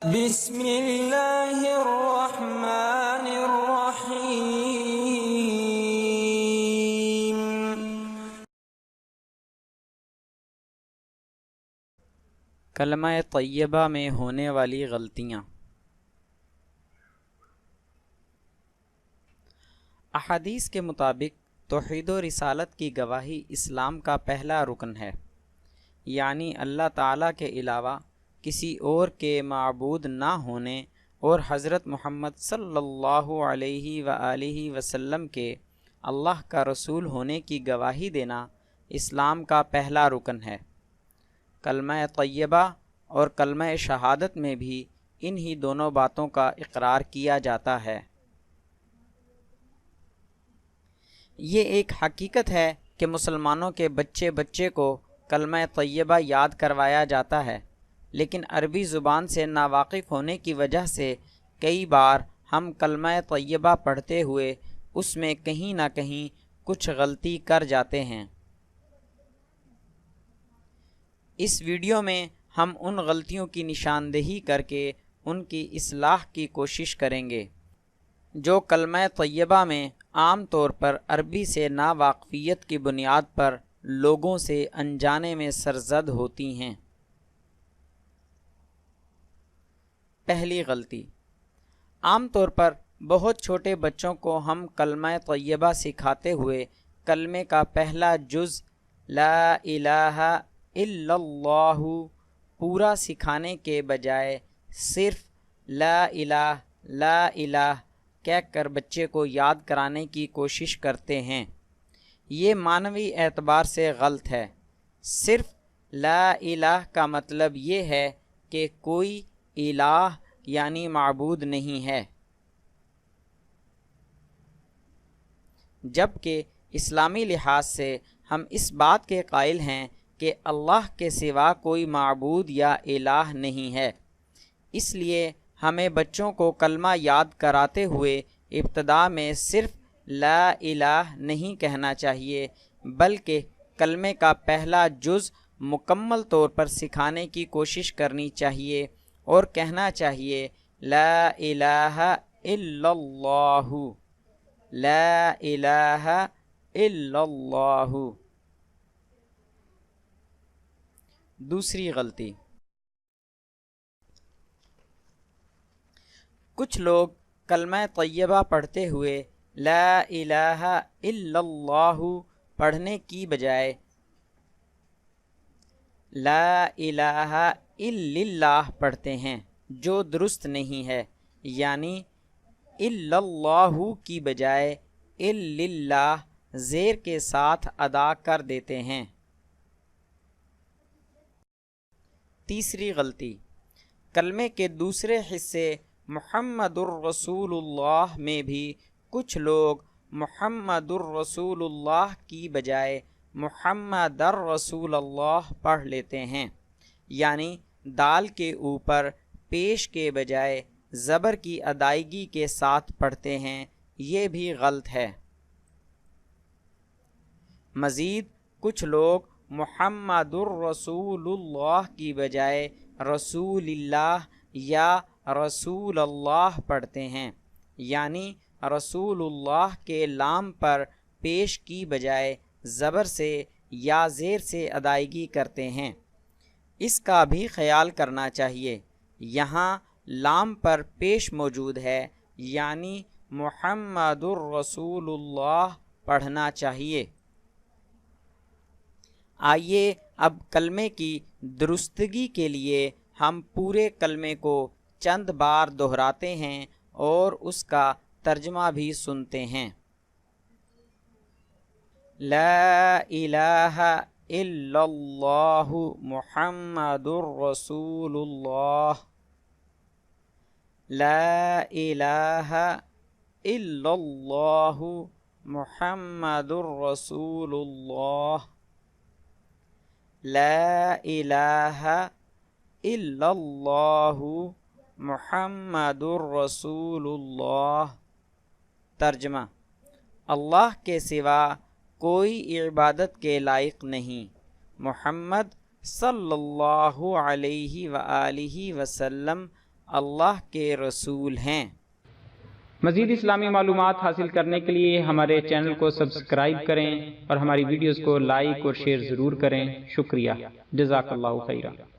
بسم اللہ الرحمن الرحیم۔ کلمہ طیبہ میں ہونے والی غلطیاں۔ احادیث کے مطابق توحید و رسالت کی گواہی اسلام کا پہلا رکن ہے، یعنی اللہ تعالیٰ کے علاوہ کسی اور کے معبود نہ ہونے اور حضرت محمد صلی اللہ علیہ وآلہ وسلم کے اللہ کا رسول ہونے کی گواہی دینا اسلام کا پہلا رکن ہے۔ کلمہ طیبہ اور کلمہ شہادت میں بھی انہی دونوں باتوں کا اقرار کیا جاتا ہے۔ یہ ایک حقیقت ہے کہ مسلمانوں کے بچے بچے کو کلمہ طیبہ یاد کروایا جاتا ہے، لیکن عربی زبان سے ناواقف ہونے کی وجہ سے کئی بار ہم کلمہ طیبہ پڑھتے ہوئے اس میں کہیں نہ کہیں کچھ غلطی کر جاتے ہیں۔ اس ویڈیو میں ہم ان غلطیوں کی نشاندہی کر کے ان کی اصلاح کی کوشش کریں گے جو کلمہ طیبہ میں عام طور پر عربی سے ناواقفیت کی بنیاد پر لوگوں سے انجانے میں سرزد ہوتی ہیں۔ پہلی غلطی، عام طور پر بہت چھوٹے بچوں کو ہم کلمہ طیبہ سکھاتے ہوئے کلمے کا پہلا جز لا الہ الا اللہ پورا سکھانے کے بجائے صرف لا الہ کہہ کر بچے کو یاد کرانے کی کوشش کرتے ہیں۔ یہ معنوی اعتبار سے غلط ہے۔ صرف لا الہ کا مطلب یہ ہے کہ کوئی الہ یعنی معبود نہیں ہے، جبکہ اسلامی لحاظ سے ہم اس بات کے قائل ہیں کہ اللہ کے سوا کوئی معبود یا الہ نہیں ہے۔ اس لیے ہمیں بچوں کو کلمہ یاد کراتے ہوئے ابتدا میں صرف لا الہ نہیں کہنا چاہیے، بلکہ کلمے کا پہلا جز مکمل طور پر سکھانے کی کوشش کرنی چاہیے اور کہنا چاہیے لا الہ الا اللہ، لا الہ الا اللہ۔ دوسری غلطی، کچھ لوگ کلمہ طیبہ پڑھتے ہوئے لا الہ الا اللہ پڑھنے کی بجائے لا الہ الا اللہ پڑھتے ہیں، جو درست نہیں ہے، یعنی الا اللہ کی بجائے الا اللہ زیر کے ساتھ ادا کر دیتے ہیں۔ تیسری غلطی، کلمے کے دوسرے حصے محمد الرسول اللہ میں بھی کچھ لوگ محمد الرسول اللہ کی بجائے محمد الرسول اللہ پڑھ لیتے ہیں، یعنی دال کے اوپر پیش کے بجائے زبر کی ادائیگی کے ساتھ پڑھتے ہیں۔ یہ بھی غلط ہے۔ مزید کچھ لوگ محمد الرسول اللہ کی بجائے رسول اللہ یا رسول اللہ پڑھتے ہیں، یعنی رسول اللہ کے لام پر پیش کی بجائے زبر سے یا زیر سے ادائیگی کرتے ہیں۔ اس کا بھی خیال کرنا چاہیے، یہاں لام پر پیش موجود ہے، یعنی محمد الرسول اللہ پڑھنا چاہیے۔ آئیے اب کلمے کی درستگی کے لیے ہم پورے کلمے کو چند بار دہراتے ہیں اور اس کا ترجمہ بھی سنتے ہیں۔ لا الہ الا اللہ محمد الرسول اللہ، لا الہ الا اللہ محمد الرسول اللہ، لا الہ الا اللہ محمد الرسول اللہ۔ ترجمہ، اللہ کے سوا کوئی عبادت کے لائق نہیں، محمد صلی اللہ علیہ وآلہ وسلم اللہ کے رسول ہیں۔ مزید اسلامی معلومات حاصل کرنے کے لیے ہمارے چینل کو سبسکرائب کریں اور ہماری ویڈیوز کو لائک اور شیئر ضرور کریں۔ شکریہ، جزاک اللہ خیرہ۔